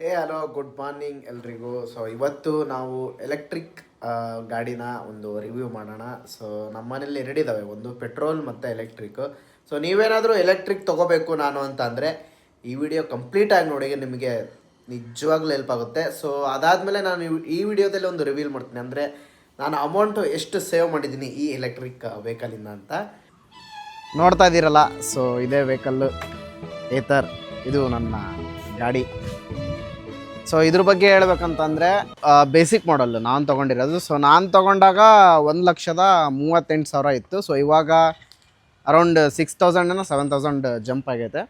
Hello good morning ಎಲ್ರಿಗೂ. So ಇವತ್ತು ನಾವು ಎಲೆಕ್ಟ್ರಿಕ್ ಗಾಡಿನ ಒಂದು ರಿವ್ಯೂ ಮಾಡೋಣ. ಸೊ ನಮ್ಮ ಮನೇಲಿ ಎರಡಿದ್ದಾವೆ, ಒಂದು ಪೆಟ್ರೋಲ್ ಮತ್ತು ಎಲೆಕ್ಟ್ರಿಕ್. ಸೊ ನೀವೇನಾದರೂ ಎಲೆಕ್ಟ್ರಿಕ್ ತೊಗೋಬೇಕು ನಾನು ಅಂತ ಅಂದರೆ ಈ ವಿಡಿಯೋ ಕಂಪ್ಲೀಟಾಗಿ ನೋಡಿ, ನಿಮಗೆ ನಿಜವಾಗ್ಲೂ ಹೆಲ್ಪ್ ಆಗುತ್ತೆ. ಸೊ ಅದಾದಮೇಲೆ ನಾನು ಈ ವಿಡಿಯೋದಲ್ಲಿ ಒಂದು ರಿವೀಲ್ ಮಾಡ್ತೀನಿ, ಅಂದರೆ ನಾನು ಅಮೌಂಟು ಎಷ್ಟು ಸೇವ್ ಮಾಡಿದ್ದೀನಿ ಈ ಎಲೆಕ್ಟ್ರಿಕ್ ವೆಹಿಕಲಿಂದ ಅಂತ. ನೋಡ್ತಾ ಇದ್ದೀರಲ್ಲ, ಸೊ ಇದೇ ವೆಹಿಕಲ್ಲು ಏತರ್, ಇದು ನನ್ನ ಗಾಡಿ. ಸೊ ಇದ್ರ ಬಗ್ಗೆ ಹೇಳ್ಬೇಕಂತಂದರೆ ಬೇಸಿಕ್ ಮಾಡಲ್ಲು ನಾನು ತೊಗೊಂಡಿರೋದು. ಸೊ ನಾನು ತೊಗೊಂಡಾಗ 1,38,000 ಇತ್ತು. ಸೊ ಇವಾಗ ಅರೌಂಡ್ 6,000 7,000 ಜಂಪ್ ಆಗೈತೆ.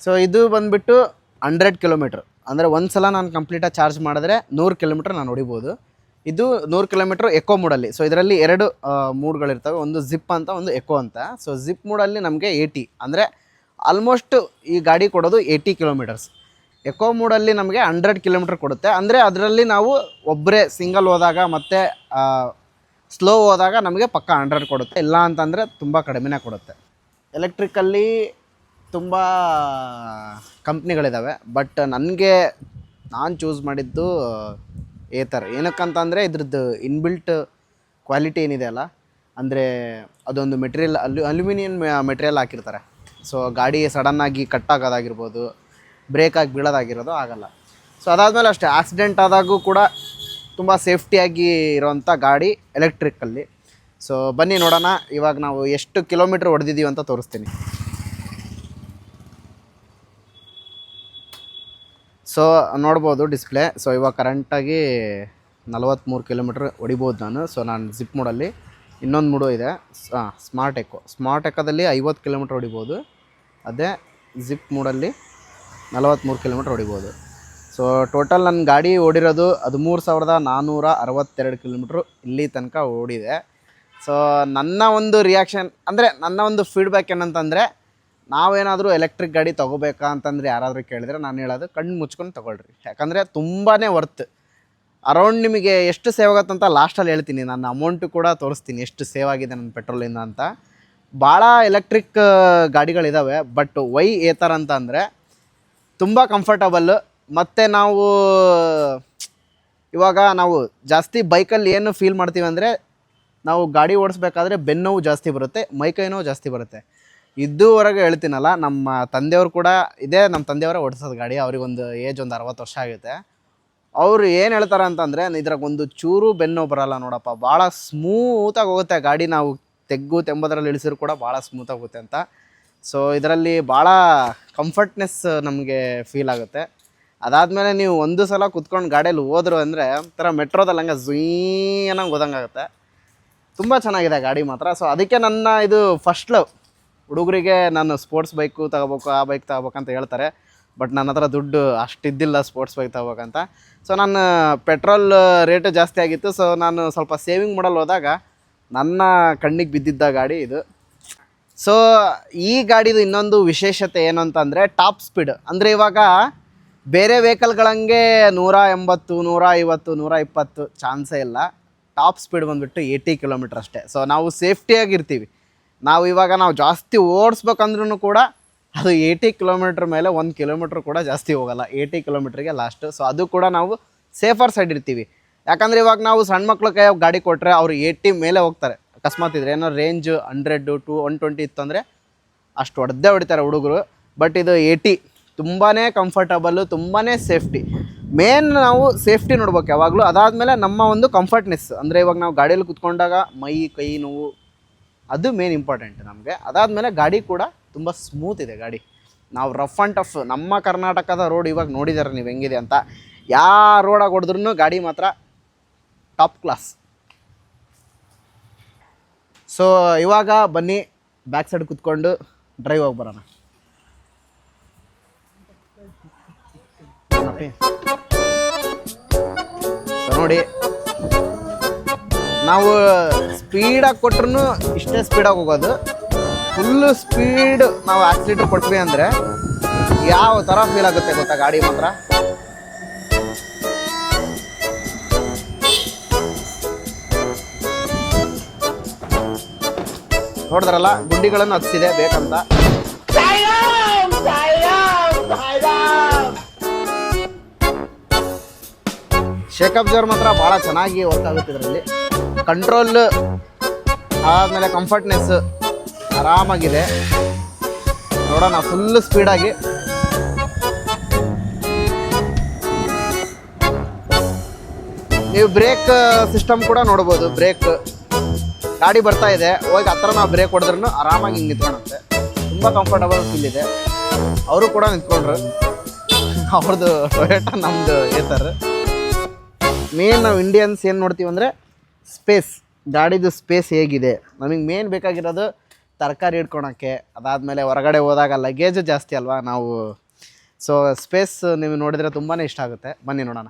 ಸೊ ಇದು ಬಂದುಬಿಟ್ಟು 100 ಕಿಲೋಮೀಟ್ರ್, ಅಂದರೆ ಒಂದು ಸಲ ನಾನು ಕಂಪ್ಲೀಟಾಗಿ ಚಾರ್ಜ್ ಮಾಡಿದ್ರೆ 100 ಕಿಲೋಮೀಟ್ರ್ ನಾನು ಹೊಡಿಬೋದು. ಇದು 100 ಕಿಲೋಮೀಟ್ರ್ ಎಕೋ ಮೂಡಲ್ಲಿ. ಸೊ ಇದರಲ್ಲಿ ಎರಡು ಮೂಡ್ಗಳಿರ್ತವೆ, ಒಂದು ಜಿಪ್ ಅಂತ, ಒಂದು ಎಕೋ ಅಂತ. ಸೊ ಜಿಪ್ ಮೂಡಲ್ಲಿ ನಮಗೆ 80, ಅಂದರೆ ಆಲ್ಮೋಸ್ಟ್ ಈ ಗಾಡಿ ಕೊಡೋದು 80 ಕಿಲೋಮೀಟರ್ಸ್. ಎಕೋ ಮೂಡಲ್ಲಿ ನಮಗೆ 100 ಕಿಲೋಮೀಟ್ರ್ ಕೊಡುತ್ತೆ. ಅಂದರೆ ಅದರಲ್ಲಿ ನಾವು ಒಬ್ಬರೇ ಸಿಂಗಲ್ ಹೋದಾಗ ಮತ್ತು ಸ್ಲೋ ಹೋದಾಗ ನಮಗೆ ಪಕ್ಕ 100 ಕೊಡುತ್ತೆ, ಇಲ್ಲ ಅಂತಂದರೆ ತುಂಬ ಕಡಿಮೆನೇ ಕೊಡುತ್ತೆ. ಎಲೆಕ್ಟ್ರಿಕಲ್ಲಿ ತುಂಬ ಕಂಪ್ನಿಗಳಿದ್ದಾವೆ, ಬಟ್ ನನಗೆ ನಾನು ಚೂಸ್ ಮಾಡಿದ್ದು ಏತರ್. ಏನಕ್ಕಂತಂದರೆ ಇದ್ರದ್ದು ಇನ್ಬಿಲ್ಟ್ ಕ್ವಾಲಿಟಿ ಏನಿದೆ ಅಲ್ಲ, ಅಂದರೆ ಅದೊಂದು ಮೆಟೀರಿಯಲ್ ಅಲ್ಯೂಮಿನಿಯಂ ಮೆಟೀರಿಯಲ್ ಹಾಕಿರ್ತಾರೆ. ಸೊ ಗಾಡಿ ಸಡನ್ನಾಗಿ ಕಟ್ಟಾಗೋದಾಗಿರ್ಬೋದು, ಬ್ರೇಕಾಗಿ ಬೀಳೋದಾಗಿರೋದು ಆಗಲ್ಲ. ಸೊ ಅದಾದಮೇಲೆ ಅಷ್ಟೇ, ಆಕ್ಸಿಡೆಂಟ್ ಆದಾಗೂ ಕೂಡ ತುಂಬ ಸೇಫ್ಟಿಯಾಗಿ ಇರೋವಂಥ ಗಾಡಿ ಎಲೆಕ್ಟ್ರಿಕಲ್ಲಿ. ಸೊ ಬನ್ನಿ ನೋಡೋಣ, ಇವಾಗ ನಾವು ಎಷ್ಟು ಕಿಲೋಮೀಟ್ರ್ ಹೊಡೆದಿದ್ದೀವಿ ಅಂತ ತೋರಿಸ್ತೀನಿ. ಸೊ ನೋಡ್ಬೋದು ಡಿಸ್ಪ್ಲೇ. ಸೊ ಇವಾಗ ಕರೆಂಟಾಗಿ 43 ಕಿಲೋಮೀಟ್ರ್ ಹೊಡಿಬೋದು ನಾನು. ಸೊ ನಾನು ಜಿಪ್ ಮೋಡಲ್ಲಿ, ಇನ್ನೊಂದು ಮೂಡು ಇದೆ ಸ್ಮಾರ್ಟ್ ಎಕೋದಲ್ಲಿ 50 ಕಿಲೋಮೀಟ್ರ್ ಹೊಡಿಬೋದು. ಅದೇ ಜಿಪ್ ಮೋಡಲ್ಲಿ 43 ಕಿಲೋಮೀಟ್ರ್ ಹೊಡಿಬೋದು. ಸೊ ಟೋಟಲ್ ನನ್ನ ಗಾಡಿ ಓಡಿರೋದು 13,462 ಕಿಲೋಮೀಟ್ರು ಇಲ್ಲಿ ತನಕ ಓಡಿದೆ. ಸೊ ನನ್ನ ಒಂದು ರಿಯಾಕ್ಷನ್, ಅಂದರೆ ನನ್ನ ಒಂದು ಫೀಡ್ಬ್ಯಾಕ್ ಏನಂತಂದರೆ, ನಾವೇನಾದರೂ ಎಲೆಕ್ಟ್ರಿಕ್ ಗಾಡಿ ತೊಗೋಬೇಕಾ ಅಂತಂದರೆ ಯಾರಾದರೂ ಕೇಳಿದರೆ ನಾನು ಹೇಳೋದು ಕಣ್ಣು ಮುಚ್ಕೊಂಡು ತೊಗೊಳ್ರಿ. ಯಾಕಂದರೆ ತುಂಬಾ ವರ್ತ್. ಅರೌಂಡ್ ನಿಮಗೆ ಎಷ್ಟು ಸೇವ್ ಆಗುತ್ತಂತ ಲಾಸ್ಟಲ್ಲಿ ಹೇಳ್ತೀನಿ, ನನ್ನ ಅಮೌಂಟು ಕೂಡ ತೋರಿಸ್ತೀನಿ ಎಷ್ಟು ಸೇವ್ ಆಗಿದೆ ನನ್ನ ಪೆಟ್ರೋಲಿಂದ ಅಂತ. ಭಾಳ ಎಲೆಕ್ಟ್ರಿಕ್ ಗಾಡಿಗಳಿದ್ದಾವೆ, ಬಟ್ ವೈ ಏತರ ಅಂತ ಅಂದರೆ ತುಂಬ ಕಂಫರ್ಟಬಲ್ಲು. ಮತ್ತು ಇವಾಗ ನಾವು ಜಾಸ್ತಿ ಬೈಕಲ್ಲಿ ಏನು ಫೀಲ್ ಮಾಡ್ತೀವಿ ಅಂದರೆ, ನಾವು ಗಾಡಿ ಓಡಿಸ್ಬೇಕಾದ್ರೆ ಬೆನ್ನೋವು ಜಾಸ್ತಿ ಬರುತ್ತೆ, ಮೈಕೈ ನೋವು ಜಾಸ್ತಿ ಬರುತ್ತೆ. ಇದುವರೆಗೆ ಹೇಳ್ತೀನಲ್ಲ, ನಮ್ಮ ತಂದೆಯವರು ಕೂಡ ಇದೇ, ನಮ್ಮ ತಂದೆಯವರೇ ಓಡಿಸೋದು ಗಾಡಿ. ಅವ್ರಿಗೊಂದು ಏಜ್ ಒಂದು 60 ವರ್ಷ ಆಗುತ್ತೆ. ಅವರು ಏನು ಹೇಳ್ತಾರೆ ಅಂತಂದರೆ, ಇದ್ರಾಗ ಒಂದು ಚೂರು ಬೆನ್ನೋವು ಬರೋಲ್ಲ ನೋಡಪ್ಪ, ಭಾಳ ಸ್ಮೂತಾಗಿ ಹೋಗುತ್ತೆ ಗಾಡಿ. ನಾವು ತೆಗ್ಗು ತೆಂಬದರಲ್ಲಿ ಇಳಿಸಿದ್ರು ಕೂಡ ಭಾಳ ಸ್ಮೂತಾಗಿ ಹೋಗುತ್ತೆ ಅಂತ. ಸೊ ಇದರಲ್ಲಿ ಭಾಳ ಕಂಫರ್ಟ್ನೆಸ್ ನಮಗೆ ಫೀಲ್ ಆಗುತ್ತೆ. ಅದಾದಮೇಲೆ ನೀವು ಒಂದು ಸಲ ಕುತ್ಕೊಂಡು ಗಾಡಿಯಲ್ಲಿ ಹೋದ್ರು ಅಂದರೆ ಒಂಥರ ಮೆಟ್ರೋದಲ್ಲಿ ಹಂಗೆ ಝೀನಾಗಿ ಓದಂಗಾಗುತ್ತೆ. ತುಂಬ ಚೆನ್ನಾಗಿದೆ ಗಾಡಿ ಮಾತ್ರ. ಸೊ ಅದಕ್ಕೆ ನನ್ನ ಇದು ಫಸ್ಟ್ ಲವ್. ಹುಡುಗರಿಗೆ ನಾನು ಸ್ಪೋರ್ಟ್ಸ್ ಬೈಕು ತಗೋಬೇಕು, ಆ ಬೈಕ್ ತಗೋಬೇಕಂತ ಹೇಳ್ತಾರೆ, ಬಟ್ ನನ್ನ ಹತ್ರ ದುಡ್ಡು ಅಷ್ಟಿದ್ದಿಲ್ಲ ಸ್ಪೋರ್ಟ್ಸ್ ಬೈಕ್ ತಗೋಬೇಕಂತ. ಸೊ ನಾನು ಪೆಟ್ರೋಲ್ ರೇಟು ಜಾಸ್ತಿ ಆಗಿತ್ತು. ಸೊ ನಾನು ಸ್ವಲ್ಪ ಸೇವಿಂಗ್ ಮಾಡಲು ಹೋದಾಗ ನನ್ನ ಕಣ್ಣಿಗೆ ಬಿದ್ದಿದ್ದ ಗಾಡಿ ಇದು. ಸೊ ಈ ಗಾಡಿದು ಇನ್ನೊಂದು ವಿಶೇಷತೆ ಏನು ಅಂತಂದರೆ ಟಾಪ್ ಸ್ಪೀಡ್. ಅಂದರೆ ಇವಾಗ ಬೇರೆ ವೆಹಿಕಲ್ಗಳಂಗೆ 180, 150, 120 ಚಾನ್ಸೇ ಇಲ್ಲ. ಟಾಪ್ ಸ್ಪೀಡ್ ಬಂದುಬಿಟ್ಟು 80 ಕಿಲೋಮೀಟ್ರ್ ಅಷ್ಟೇ. ಸೊ ನಾವು ಸೇಫ್ಟಿಯಾಗಿರ್ತೀವಿ. ನಾವು ಜಾಸ್ತಿ ಓಡಿಸ್ಬೇಕಂದ್ರೂ ಕೂಡ ಅದು 80 ಕಿಲೋಮೀಟ್ರ್ ಮೇಲೆ 1 ಕಿಲೋಮೀಟ್ರ್ ಕೂಡ ಜಾಸ್ತಿ ಹೋಗೋಲ್ಲ, 80 ಕಿಲೋಮೀಟ್ರಿಗೆ ಲಾಸ್ಟು. ಸೊ ಅದು ಕೂಡ ನಾವು ಸೇಫರ್ ಸೈಡ್ ಇರ್ತೀವಿ. ಯಾಕಂದರೆ ಇವಾಗ ನಾವು ಸಣ್ಣ ಮಕ್ಳ ಕೈ ಗಾಡಿ ಕೊಟ್ಟರೆ ಅವರು 80 ಮೇಲೆ ಹೋಗ್ತಾರೆ. ಅಕಸ್ಮಾತ್ ಇದ್ರೆ ಏನೋ ರೇಂಜ್ 100 to 120 ಇತ್ತು ಅಂದರೆ ಅಷ್ಟು ಹೊಡಿತಾರೆ ಹುಡುಗರು. ಬಟ್ ಇದು 80 ತುಂಬಾ ಕಂಫರ್ಟಬಲ್ಲು, ತುಂಬಾ ಸೇಫ್ಟಿ. ಮೇನ್ ನಾವು ಸೇಫ್ಟಿ ನೋಡ್ಬೇಕು ಯಾವಾಗಲೂ. ಅದಾದಮೇಲೆ ನಮ್ಮ ಒಂದು ಕಂಫರ್ಟ್ನೆಸ್, ಅಂದರೆ ಇವಾಗ ನಾವು ಗಾಡಿಯಲ್ಲಿ ಕುತ್ಕೊಂಡಾಗ ಕೈ ನೋವು, ಅದು ಮೇನ್ ಇಂಪಾರ್ಟೆಂಟ್ ನಮಗೆ. ಅದಾದಮೇಲೆ ಗಾಡಿ ಕೂಡ ತುಂಬ ಸ್ಮೂತ್ ಇದೆ ಗಾಡಿ. ನಾವು ರಫ್ ಆ್ಯಂಡ್ ಟಫ್, ನಮ್ಮ ಕರ್ನಾಟಕದ ರೋಡ್ ಇವಾಗ ನೋಡಿದ್ದಾರೆ ನೀವು ಹೆಂಗಿದೆ ಅಂತ. ಯಾವ ರೋಡಾಗಿ ಹೊಡೆದ್ರೂ ಗಾಡಿ ಮಾತ್ರ ಟಾಪ್ ಕ್ಲಾಸ್. ಸೊ ಇವಾಗ ಬನ್ನಿ ಬ್ಯಾಕ್ ಸೈಡ್ ಕುತ್ಕೊಂಡು ಡ್ರೈವ್ ಹೋಗಿ ಬರೋಣ. ಸೊ ನೋಡಿ, ನಾವು ಸ್ಪೀಡಾಗಿ ಕೊಟ್ರೂ ಇಷ್ಟೇ ಸ್ಪೀಡಾಗಿ ಹೋಗೋದು. ಫುಲ್ಲು ಸ್ಪೀಡ್ ನಾವು ಆಕ್ಸಿಲೇಟರ್ ಕೊಟ್ವಿ ಅಂದರೆ ಯಾವ ಥರ ಫೀಲ್ ಆಗುತ್ತೆ ಗೊತ್ತಾ ಗಾಡಿ ಮಾತ್ರ. ನೋಡಿದ್ರಲ್ಲ, ಗುಂಡಿಗಳನ್ನು ಹತ್ತಿಸಿದೆ ಬೇಕಂತ. ಶೇಕ್ ಅಬ್ಸರ್ವರ್ ಮಾತ್ರ ಭಾಳ ಚೆನ್ನಾಗಿ ವರ್ಕ್ ಆಗುತ್ತೆ ಇದರಲ್ಲಿ. ಕಂಟ್ರೋಲ್ ಆದಮೇಲೆ ಕಂಫರ್ಟ್ನೆಸ್ ಆರಾಮಾಗಿದೆ. ನೋಡೋಣ ಫುಲ್ ಸ್ಪೀಡಾಗಿ. ನೀವು ಬ್ರೇಕ್ ಸಿಸ್ಟಮ್ ಕೂಡ ನೋಡ್ಬೋದು. ಬ್ರೇಕ್ ಗಾಡಿ ಬರ್ತಾ ಇದೆ, ಹೋಗಿ ಹತ್ರ ನಾವು ಬ್ರೇಕ್ ಹೊಡೆದ್ರೂ ಆರಾಮಾಗಿ ಹಿಂಗೆ ನಿಂತ್ಕೊಳುತ್ತೆ. ತುಂಬ ಕಂಫರ್ಟಬಲ್ ಫೀಲ್ ಇದೆ. ಅವರು ಕೂಡ ನಿಂತ್ಕೊಂಡ್ರು. ಅವ್ರದ್ದು ಟೊಯೋಟಾ, ನಮ್ಮದು ಏತರ್. ಮೇನ್ ನಾವು ಇಂಡಿಯನ್ಸ್ ಏನು ನೋಡ್ತೀವಿ ಅಂದರೆ ಸ್ಪೇಸ್, ಗಾಡಿದು ಸ್ಪೇಸ್ ಹೇಗಿದೆ. ನಮಗೆ ಮೇನ್ ಬೇಕಾಗಿರೋದು ತರಕಾರಿ ಇಟ್ಕೊಳಕ್ಕೆ, ಅದಾದಮೇಲೆ ಹೊರಗಡೆ ಹೋದಾಗ ಲಗೇಜ್ ಜಾಸ್ತಿ ಅಲ್ವಾ ನಾವು. ಸೊ ಸ್ಪೇಸ್ ನೀವು ನೋಡಿದರೆ ತುಂಬಾ ಇಷ್ಟ ಆಗುತ್ತೆ. ಬನ್ನಿ ನೋಡೋಣ.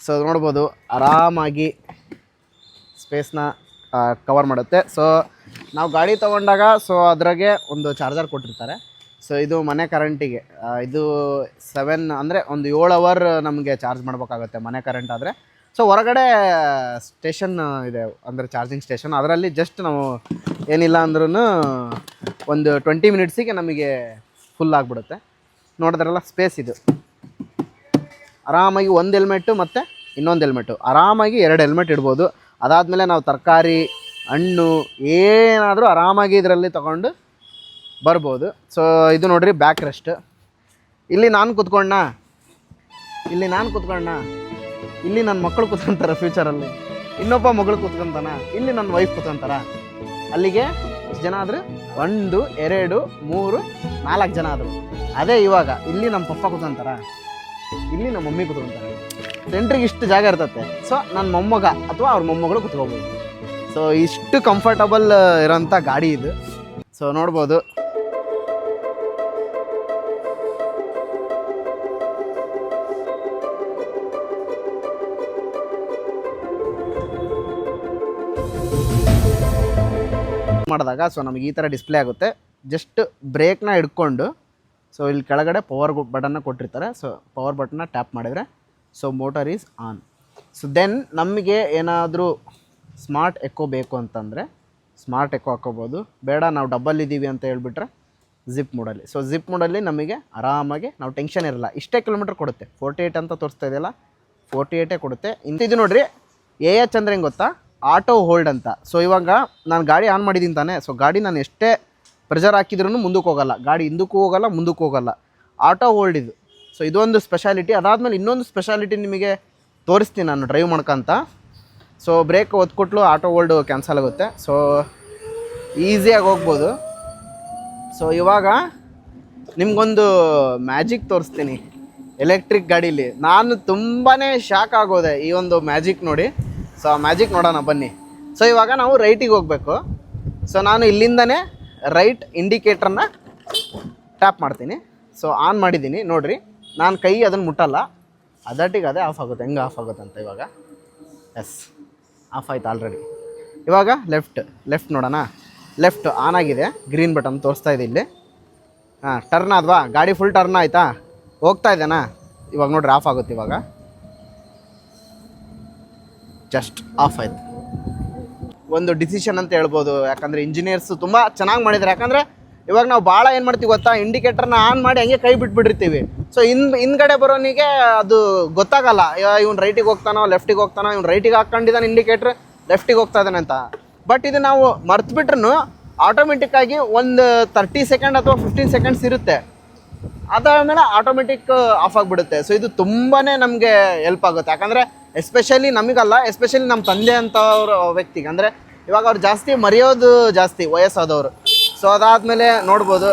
ಸೊ ನೋಡ್ಬೋದು ಆರಾಮಾಗಿ ಸ್ಪೇಸ್ನ ಕವರ್ ಮಾಡುತ್ತೆ. ಸೊ ನಾವು ಗಾಡಿ ತೊಗೊಂಡಾಗ ಸೊ ಅದ್ರಾಗೆ ಒಂದು ಚಾರ್ಜರ್ ಕೊಟ್ಟಿರ್ತಾರೆ. ಸೊ ಇದು ಮನೆ ಕರೆಂಟಿಗೆ ಇದು 7 ಅಂದರೆ ಒಂದು 7 ಅವರ್ ನಮಗೆ ಚಾರ್ಜ್ ಮಾಡಬೇಕಾಗುತ್ತೆ ಮನೆ ಕರೆಂಟ್ ಆದರೆ. ಸೊ ಹೊರಗಡೆ ಸ್ಟೇಷನ್ ಇದೆ, ಅಂದರೆ ಚಾರ್ಜಿಂಗ್ ಸ್ಟೇಷನ್. ಅದರಲ್ಲಿ ಜಸ್ಟ್ ನಾವು ಏನಿಲ್ಲ ಅಂದ್ರೂ ಒಂದು 20 ಮಿನಿಟ್ಸಿಗೆ ನಮಗೆ ಫುಲ್ ಆಗಿಬಿಡುತ್ತೆ. ನೋಡಿದ್ರಲ್ಲ ಸ್ಪೇಸ್ ಇದು. ಆರಾಮಾಗಿ ಒಂದು ಹೆಲ್ಮೆಟ್ಟು ಮತ್ತು ಇನ್ನೊಂದು ಹೆಲ್ಮೆಟ್ಟು, ಆರಾಮಾಗಿ 2 ಹೆಲ್ಮೆಟ್ ಇಡ್ಬೋದು. ಅದಾದಮೇಲೆ ನಾವು ತರಕಾರಿ, ಹಣ್ಣು ಏನಾದರೂ ಆರಾಮಾಗಿ ಇದರಲ್ಲಿ ತೊಗೊಂಡು ಬರ್ಬೋದು. ಸೊ ಇದು ನೋಡಿರಿ ಬ್ಯಾಕ್ ರೆಸ್ಟ್. ಇಲ್ಲಿ ನಾನು ಕೂತ್ಕೊಂಡ, ಇಲ್ಲಿ ನನ್ನ ಮಕ್ಕಳು ಕೂತ್ಕೊಂತಾರೆ ಫ್ಯೂಚರಲ್ಲಿ. ಇನ್ನೊಬ್ಬ ಮಗಳು ಕೂತ್ಕೊಂತಾನ, ಇಲ್ಲಿ ನನ್ನ ವೈಫ್ ಕೂತ್ಕೊಂತಾರ. ಅಲ್ಲಿಗೆ ಎಷ್ಟು ಜನ ಆದರು? 1 2 3 4 ಜನ ಆದರು. ಅದೇ ಇವಾಗ ಇಲ್ಲಿ ನಮ್ಮ ಪಪ್ಪ ಕೂತ್ಕೊಂತಾರ, ಇಲ್ಲಿ ನಮ್ಮ ಮಮ್ಮಿ ಕೂತ್ಕೊಂತಾರೆ. ಸೆಂಟ್ರಿಗೆ ಇಷ್ಟು ಜಾಗ ಇರ್ತತೆ. ಸೊ ನನ್ನ ಮೊಮ್ಮಗ ಅಥವಾ ಅವ್ರ ಮೊಮ್ಮಗಳು ಕೂತ್ಕೋಬೋದು. ಸೊ ಇಷ್ಟು ಕಂಫರ್ಟಬಲ್ ಇರೋಂಥ ಗಾಡಿ ಇದು. ಸೊ ನೋಡ್ಬೋದು. ಮಾಡಿದಾಗ ಸೊ ನಮಗೆ ಈ ಥರ ಡಿಸ್ಪ್ಲೇ ಆಗುತ್ತೆ. ಜಸ್ಟ್ ಬ್ರೇಕ್ನ ಹಿಡ್ಕೊಂಡು ಸೊ ಇಲ್ಲಿ ಕೆಳಗಡೆ ಪವರ್ ಬಟನ್ನ ಕೊಟ್ಟಿರ್ತಾರೆ. ಸೊ ಪವರ್ ಬಟನ್ನ ಟ್ಯಾಪ್ ಮಾಡಿದರೆ so motor is on. So then ನಮಗೆ ಏನಾದರೂ ಸ್ಮಾರ್ಟ್ ಎಕೋ ಬೇಕು ಅಂತಂದರೆ ಸ್ಮಾರ್ಟ್ ಎಕೋ ಹಾಕೋಬೋದು. ಬೇಡ ನಾವು ಡಬ್ಬಲ್ ಇದ್ದೀವಿ ಅಂತ ಹೇಳ್ಬಿಟ್ರೆ ಜಿಪ್ ಮೋಡಲ್ಲಿ. ಸೊ ಜಿಪ್ ಮೋಡಲ್ಲಿ ನಮಗೆ ಆರಾಮಾಗಿ ನಾವು ಟೆನ್ಷನ್ ಇರಲ್ಲ. ಇಷ್ಟೇ ಕಿಲೋಮೀಟ್ರ್ ಕೊಡುತ್ತೆ. 48 ಅಂತ ತೋರಿಸ್ತಾ ಇದೆಯಲ್ಲ, 48 ಕೊಡುತ್ತೆ. ಇದು ನೋಡಿರಿ AH ಅಂದರೆ ಹೆಂಗೆ ಗೊತ್ತಾ? ಆಟೋ ಹೋಲ್ಡ್ ಅಂತ. ಸೊ ಇವಾಗ ನಾನು ಗಾಡಿ ಆನ್ ಮಾಡಿದ್ದೀನಿ ತಾನೆ. ಸೊ ಗಾಡಿ ನಾನು ಎಷ್ಟೇ ಪ್ರೆಷರ್ ಹಾಕಿದ್ರೂ ಮುಂದಕ್ಕೆ ಹೋಗಲ್ಲ, ಗಾಡಿ ಹಿಂದಕ್ಕೂ ಹೋಗಲ್ಲ ಮುಂದಕ್ಕೂ ಹೋಗಲ್ಲ. ಆಟೋ ಹೋಲ್ಡ್ ಇದು. ಸೊ ಇದೊಂದು ಸ್ಪೆಷಾಲಿಟಿ. ಅದಾದಮೇಲೆ ಇನ್ನೊಂದು ಸ್ಪೆಷಾಲಿಟಿ ನಿಮಗೆ ತೋರಿಸ್ತೀನಿ ನಾನು ಡ್ರೈವ್ ಮಾಡ್ಕೊತ. ಸೊ ಬ್ರೇಕ್ ಒತ್ಕೊಟ್ಲು ಆಟೋ ಹೋಲ್ಡು ಕ್ಯಾನ್ಸಲ್ ಆಗುತ್ತೆ. ಸೊ ಈಸಿಯಾಗಿ ಹೋಗ್ಬೋದು. ಸೊ ಇವಾಗ ನಿಮಗೊಂದು ಮ್ಯಾಜಿಕ್ ತೋರಿಸ್ತೀನಿ ಎಲೆಕ್ಟ್ರಿಕ್ ಗಾಡೀಲಿ. ನಾನು ತುಂಬಾ ಶಾಕ್ ಆಗೋದೆ ಈ ಒಂದು ಮ್ಯಾಜಿಕ್ ನೋಡಿ. ಸೊ ಆ ಮ್ಯಾಜಿಕ್ ನೋಡೋಣ ಬನ್ನಿ. ಸೊ ಇವಾಗ ನಾವು ರೈಟಿಗೆ ಹೋಗಬೇಕು. ಸೊ ನಾನು ಇಲ್ಲಿಂದನೇ ರೈಟ್ ಇಂಡಿಕೇಟ್ರನ್ನ ಟ್ಯಾಪ್ ಮಾಡ್ತೀನಿ. ಸೊ ಆನ್ ಮಾಡಿದ್ದೀನಿ ನೋಡಿರಿ. ನಾನು ಕೈ ಅದನ್ನು ಮುಟ್ಟಲ್ಲ, ಅದಟ್ಟಿಗೆ ಅದೇ ಆಫ್ ಆಗುತ್ತೆ. ಹೆಂಗೆ ಆಫ್ ಆಗುತ್ತೆ ಅಂತ ಇವಾಗ. ಎಸ್, ಆಫ್ ಆಯ್ತು ಆಲ್ರೆಡಿ. ಇವಾಗ ಲೆಫ್ಟ್ ನೋಡೋಣ. ಲೆಫ್ಟ್ ಆನ್ ಆಗಿದೆ, ಗ್ರೀನ್ ಬಟನ್ ತೋರಿಸ್ತಾ ಇದೆ ಇಲ್ಲಿ. ಹಾಂ, ಟರ್ನ್ ಆದ್ವಾ? ಗಾಡಿ ಫುಲ್ ಟರ್ನ್ ಆಯಿತಾ? ಹೋಗ್ತಾ ಇದ್ದೇನಾ? ಇವಾಗ ನೋಡ್ರಿ ಆಫ್ ಆಗುತ್ತೆ. ಇವಾಗ ಜಸ್ಟ್ ಆಫ್ ಆಯ್ತು. ಒಂದು ಡಿಸಿಷನ್ ಅಂತ ಹೇಳ್ಬೋದು. ಯಾಕಂದರೆ ಇಂಜಿನಿಯರ್ಸ್ ತುಂಬ ಚೆನ್ನಾಗಿ ಮಾಡಿದ್ದಾರೆ. ಯಾಕಂದರೆ ಇವಾಗ ನಾವು ಭಾಳ ಏನು ಮಾಡ್ತೀವಿ ಗೊತ್ತಾ? ಇಂಡಿಕೇಟರ್ನ ಆನ್ ಮಾಡಿ ಹಂಗೆ ಕೈ ಬಿಟ್ಬಿಟ್ಟಿರ್ತೀವಿ. ಸೊ ಹಿಂದ್ಗಡೆ ಬರೋನಿಗೆ ಅದು ಗೊತ್ತಾಗಲ್ಲ. ಇವ್ನು ರೈಟಿಗೆ ಹೋಗ್ತಾನೋ ಲೆಫ್ಟಿಗೆ ಹೋಗ್ತಾನೋ, ಇವ್ನು ರೈಟಿಗೆ ಹಾಕ್ಕೊಂಡಿದ್ದಾನೆ ಇಂಡಿಕೇಟ್ರ್, ಲೆಫ್ಟಿಗೆ ಹೋಗ್ತಾ ಇದ್ದಾನೆ ಅಂತ. ಬಟ್ ಇದು ನಾವು ಮರ್ತ್ಬಿಟ್ರೂ ಆಟೋಮೆಟಿಕ್ಕಾಗಿ ಒಂದು 30 ಸೆಕೆಂಡ್ ಅಥವಾ 15 ಸೆಕೆಂಡ್ಸ್ ಇರುತ್ತೆ. ಅದಾದಮೇಲೆ ಆಟೋಮೆಟಿಕ್ ಆಫ್ ಆಗಿಬಿಡುತ್ತೆ. ಸೊ ಇದು ತುಂಬಾ ನಮಗೆ ಹೆಲ್ಪ್ ಆಗುತ್ತೆ. ಯಾಕಂದರೆ ಎಸ್ಪೆಷಲಿ ನಮಗಲ್ಲ, ಎಸ್ಪೆಷಲಿ ನಮ್ಮ ತಂದೆ ಅಂಥವ್ರ ವ್ಯಕ್ತಿಗೆ. ಅಂದರೆ ಇವಾಗ ಅವ್ರು ಜಾಸ್ತಿ ಮರೆಯೋದು ಜಾಸ್ತಿ, ವಯಸ್ಸಾದವರು. ಸೊ ಅದಾದಮೇಲೆ ನೋಡ್ಬೋದು,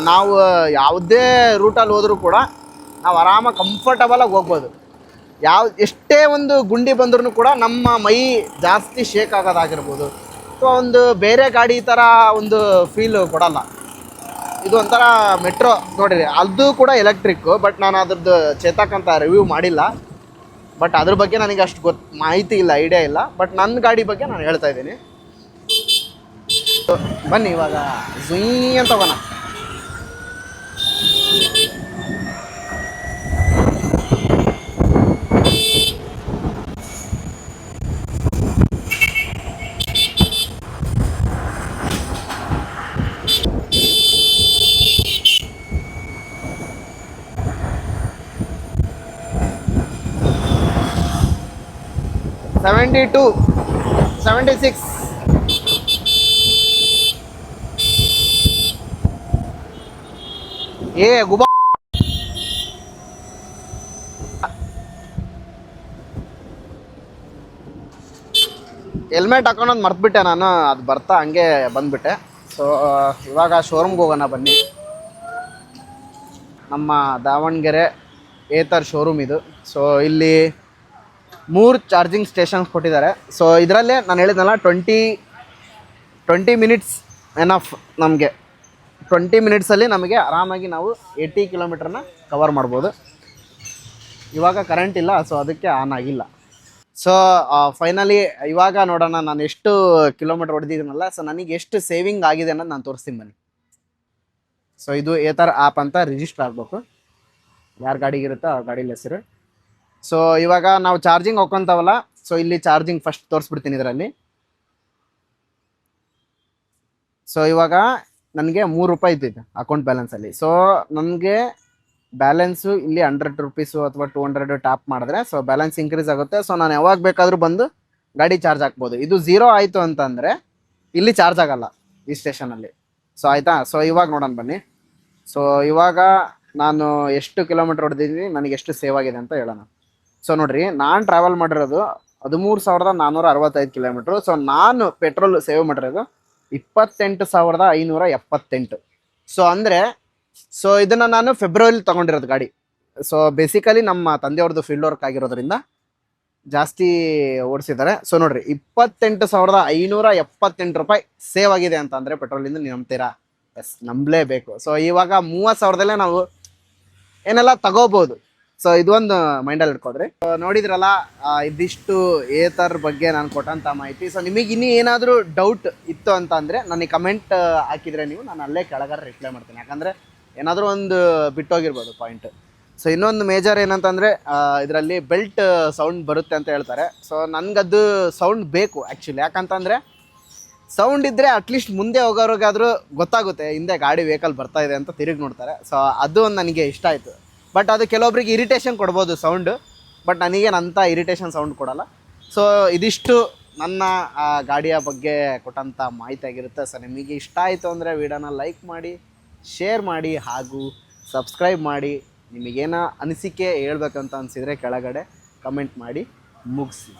ನಾವು ಯಾವುದೇ ರೂಟಲ್ಲಿ ಹೋದರೂ ಕೂಡ ನಾವು ಆರಾಮಾಗಿ ಕಂಫರ್ಟಬಲಾಗಿ ಹೋಗ್ಬೋದು. ಎಷ್ಟೇ ಒಂದು ಗುಂಡಿ ಬಂದ್ರೂ ಕೂಡ ನಮ್ಮ ಮೈ ಜಾಸ್ತಿ ಶೇಕ್ ಆಗೋದಾಗಿರ್ಬೋದು. ಸೊ ಒಂದು ಬೇರೆ ಗಾಡಿ ಥರ ಒಂದು ಫೀಲು ಕೊಡಲ್ಲ. ಇದು ಒಂಥರ ಮೆಟ್ರೋ ನೋಡಿರಿ, ಅದು ಕೂಡ ಎಲೆಕ್ಟ್ರಿಕ್ಕು. ಬಟ್ ನಾನು ಅದ್ರದ್ದು ಚೇತಕ್ ಅಂತ ರಿವ್ಯೂ ಮಾಡಿಲ್ಲ. ಬಟ್ ಅದ್ರ ಬಗ್ಗೆ ನನಗೆ ಅಷ್ಟು ಮಾಹಿತಿ ಇಲ್ಲ, ಐಡಿಯಾ ಇಲ್ಲ. ಬಟ್ ನನ್ನ ಗಾಡಿ ಬಗ್ಗೆ ನಾನು ಹೇಳ್ತಾ ಇದ್ದೀನಿ. ಬನ್ನಿ ಇವಾಗ ಝುಯ್ ಅಂತ ಹೋಗೋಣ. 72 76 ಏ ಗುಬಾ ಹೆಲ್ಮೆಟ್ ಹಾಕೊಂಡೊಂದು ಮರ್ತ್ಬಿಟ್ಟೆ ನಾನು, ಅದು ಬರ್ತಾ ಹಂಗೆ ಬಂದ್ಬಿಟ್ಟೆ. ಸೊ ಇವಾಗ ಶೋರೂಮ್ಗೆ ಹೋಗೋಣ ಬನ್ನಿ. ನಮ್ಮ ದಾವಣಗೆರೆ ಏತರ್ ಶೋರೂಮ್ ಇದು. ಸೊ ಇಲ್ಲಿ 3 ಚಾರ್ಜಿಂಗ್ ಸ್ಟೇಷನ್ಸ್ ಕೊಟ್ಟಿದ್ದಾರೆ. ಸೊ ಇದರಲ್ಲೇ ನಾನು ಹೇಳಿದ್ನಲ್ಲ 20 ಮಿನಿಟ್ಸ್ ಎನಫ್ ನಮಗೆ. 20 ಮಿನಿಟ್ಸಲ್ಲಿ ನಮಗೆ ಆರಾಮಾಗಿ ನಾವು 80 ಕಿಲೋಮೀಟ್ರನ್ನ ಕವರ್ ಮಾಡ್ಬೋದು. ಇವಾಗ ಕರೆಂಟ್ ಇಲ್ಲ, ಸೊ ಅದಕ್ಕೆ ಆನ್ ಆಗಿಲ್ಲ. ಸೊ ಫೈನಲಿ ಇವಾಗ ನೋಡೋಣ ನಾನು ಎಷ್ಟು ಕಿಲೋಮೀಟ್ರ್ ಹೊಡೆದಿದ್ದೀನಲ್ಲ, ಸೊ ನನಗೆ ಎಷ್ಟು ಸೇವಿಂಗ್ ಆಗಿದೆ ಅನ್ನೋದು ನಾನು ತೋರಿಸ್ತೀನಿ ಬನ್ನಿ. ಸೊ ಇದು ಏತರ್ ಆ್ಯಪ್ ಅಂತ ರಿಜಿಸ್ಟರ್ ಆಗಬೇಕು, ಯಾರ ಗಾಡಿಗಿರುತ್ತೋ ಆ ಗಾಡೀಲಿ ಹೆಸರು. ಸೊ ಇವಾಗ ನಾವು ಚಾರ್ಜಿಂಗ್ ಹಾಕ್ಕೊಂತಾವಲ್ಲ, ಸೊ ಇಲ್ಲಿ ಚಾರ್ಜಿಂಗ್ ಫಸ್ಟ್ ತೋರಿಸ್ಬಿಡ್ತೀನಿ ಇದರಲ್ಲಿ. ಸೊ ಇವಾಗ ನನಗೆ 3 ರೂಪಾಯಿ ಇದ್ದಿದ್ದು ಅಕೌಂಟ್ ಬ್ಯಾಲೆನ್ಸಲ್ಲಿ. ಸೊ ನನಗೆ ಬ್ಯಾಲೆನ್ಸು ಇಲ್ಲಿ 100 ರುಪೀಸು ಅಥವಾ 200 ಟ್ಯಾಪ್ ಮಾಡಿದ್ರೆ ಸೊ ಬ್ಯಾಲೆನ್ಸ್ ಇನ್ಕ್ರೀಸ್ ಆಗುತ್ತೆ. ಸೊ ನಾನು ಯಾವಾಗ ಬೇಕಾದರೂ ಬಂದು ಗಾಡಿ ಚಾರ್ಜ್ ಹಾಕ್ಬೋದು. ಇದು 0 ಆಯಿತು ಅಂತಂದರೆ ಇಲ್ಲಿ ಚಾರ್ಜ್ ಆಗಲ್ಲ ಈ ಸ್ಟೇಷನಲ್ಲಿ. ಸೊ ಆಯಿತಾ. ಸೊ ಇವಾಗ ನೋಡೋಣ ಬನ್ನಿ. ಸೊ ಇವಾಗ ನಾನು ಎಷ್ಟು ಕಿಲೋಮೀಟ್ರ್ ಹೊಡೆದಿದ್ದೀನಿ, ನನಗೆ ಎಷ್ಟು ಸೇವ್ ಆಗಿದೆ ಅಂತ ಹೇಳೋಣ. ಸೊ ನೋಡಿರಿ, ನಾನು ಟ್ರಾವೆಲ್ ಮಾಡಿರೋದು 13,465 ಕಿಲೋಮೀಟ್ರು. ಸೊ ನಾನು ಪೆಟ್ರೋಲ್ ಸೇವ್ ಮಾಡಿರೋದು 28,578. ಸೊ ಅಂದರೆ ಸೊ ಇದನ್ನು ನಾನು ಫೆಬ್ರವರಿಲಿ ತೊಗೊಂಡಿರೋದು ಗಾಡಿ. ಸೊ ಬೇಸಿಕಲಿ ನಮ್ಮ ತಂದೆಯವ್ರದ್ದು ಫೀಲ್ಡ್ ವರ್ಕ್ ಆಗಿರೋದ್ರಿಂದ ಜಾಸ್ತಿ ಓಡಿಸಿದ್ದಾರೆ. ಸೊ ನೋಡಿರಿ, 28,578 ರೂಪಾಯಿ ಸೇವ್ ಆಗಿದೆ ಅಂತ ಅಂದರೆ ಪೆಟ್ರೋಲಿಂದ ನೀವು ನಂಬ್ತೀರಾ? ಎಸ್, ನಂಬಲೇಬೇಕು. ಸೊ ಇವಾಗ 30,000ದಲ್ಲೇ ನಾವು ಏನೆಲ್ಲ ತಗೋಬೋದು. ಸೊ ಇದೊಂದು ಮೈಂಡಲ್ಲಿ ಇಟ್ಕೋದ್ರಿ. ನೋಡಿದ್ರಲ್ಲ, ಇದಿಷ್ಟು ಏತರ್ ಬಗ್ಗೆ ನಾನು ಕೊಟ್ಟಂಥ ಮಾಹಿತಿ. ಸೊ ನಿಮಗೆ ಇನ್ನೂ ಏನಾದರೂ ಡೌಟ್ ಇತ್ತು ಅಂತ ಅಂದರೆ ನನಗೆ ಕಮೆಂಟ್ ಹಾಕಿದರೆ ನೀವು, ನಾನು ಅಲ್ಲೇ ಕೆಳಗಡೆ ರಿಪ್ಲೈ ಮಾಡ್ತೀನಿ. ಯಾಕಂದರೆ ಏನಾದರೂ ಒಂದು ಬಿಟ್ಟೋಗಿರ್ಬೋದು ಪಾಯಿಂಟ್. ಸೊ ಇನ್ನೊಂದು ಮೇಜರ್ ಏನಂತಂದರೆ ಇದರಲ್ಲಿ ಬೆಲ್ಟ್ ಸೌಂಡ್ ಬರುತ್ತೆ ಅಂತ ಹೇಳ್ತಾರೆ. ಸೊ ನನಗದು ಸೌಂಡ್ ಬೇಕು ಆ್ಯಕ್ಚುಲಿ. ಯಾಕಂತಂದರೆ ಸೌಂಡ್ ಇದ್ದರೆ ಅಟ್ಲೀಸ್ಟ್ ಮುಂದೆ ಹೋಗೋರಿಗಾದರೂ ಗೊತ್ತಾಗುತ್ತೆ ಹಿಂದೆ ಗಾಡಿ ವೆಹಿಕಲ್ ಬರ್ತಾ ಇದೆ ಅಂತ ತಿರುಗಿ ನೋಡ್ತಾರೆ. ಸೊ ಅದು ಒಂದು ನನಗೆ ಇಷ್ಟ ಆಯಿತು. ಬಟ್ ಅದು ಕೆಲವೊಬ್ರಿಗೆ ಇರಿಟೇಷನ್ ಕೊಡ್ಬೋದು ಸೌಂಡು, ಬಟ್ ನನಗೇನಂತ ಇರಿಟೇಷನ್ ಸೌಂಡ್ ಕೊಡಲ್ಲ. ಸೊ ಇದಿಷ್ಟು ನನ್ನ ಗಾಡಿಯ ಬಗ್ಗೆ ಕೊಟ್ಟಂಥ ಮಾಹಿತಿ ಆಗಿರುತ್ತೆ. ಸೊ ನಿಮಗೆ ಇಷ್ಟ ಆಯಿತು ಅಂದರೆ ವಿಡಿಯೋನ ಲೈಕ್ ಮಾಡಿ, ಶೇರ್ ಮಾಡಿ ಹಾಗೂ ಸಬ್ಸ್ಕ್ರೈಬ್ ಮಾಡಿ. ನಿಮಗೇನೋ ಅನಿಸಿಕೆ ಹೇಳ್ಬೇಕಂತ ಅನಿಸಿದರೆ ಕೆಳಗಡೆ ಕಮೆಂಟ್ ಮಾಡಿ ಮುಗಿಸಿ.